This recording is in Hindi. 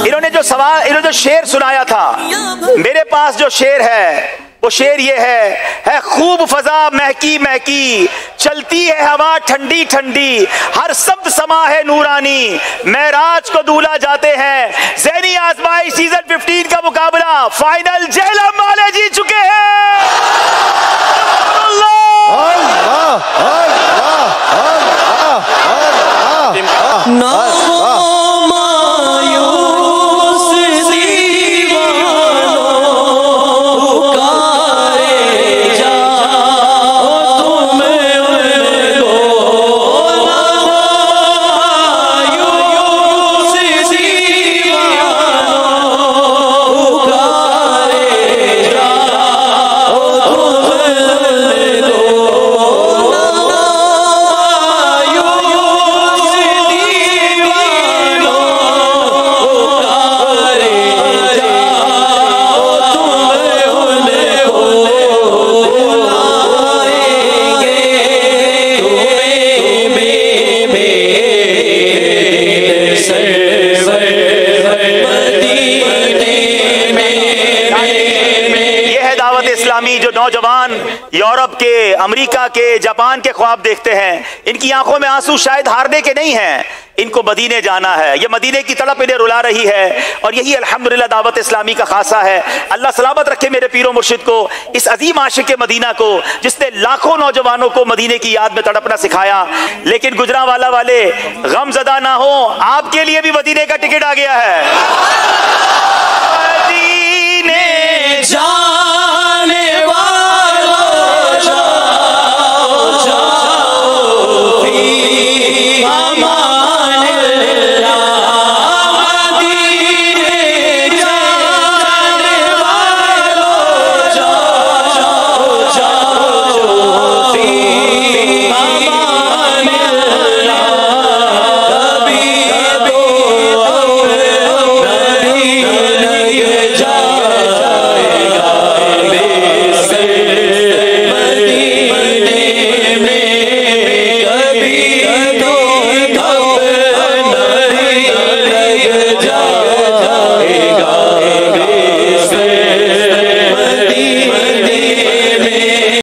इन्होंने जो शेर सुनाया था, मेरे पास जो शेर है वो शेर ये है खूब फजा महकी महकी, चलती है हवा ठंडी ठंडी, हर शब्द समा है नूरानी, महराज को दूल्हा जाते हैं। ज़हनी आजमाइश सीजन 15 का मुकाबला फाइनल जेहलम वाले जीत चुके हैं। जो नौजवान यूरोप के, अमेरिका के, जापान के ख्वाब देखते हैं, इनकी आंखों में आंसू शायद हारने के नहीं हैं, इनको मदीने जाना है। ये मदीने की तड़प इन्हें रुला रही है और यही अल्हम्दुलिल्लाह दावत इस्लामी का खासा है। अल्लाह सलामत रखे मेरे पीरो मुर्शिद को, इस अजीम आशिक मदीना को, जिसने लाखों नौजवानों को मदीने की याद में तड़पना सिखाया। लेकिन गुजरांवाला वाले गमज़दा ना हो, आपके लिए भी मदीने का टिकट आ गया है।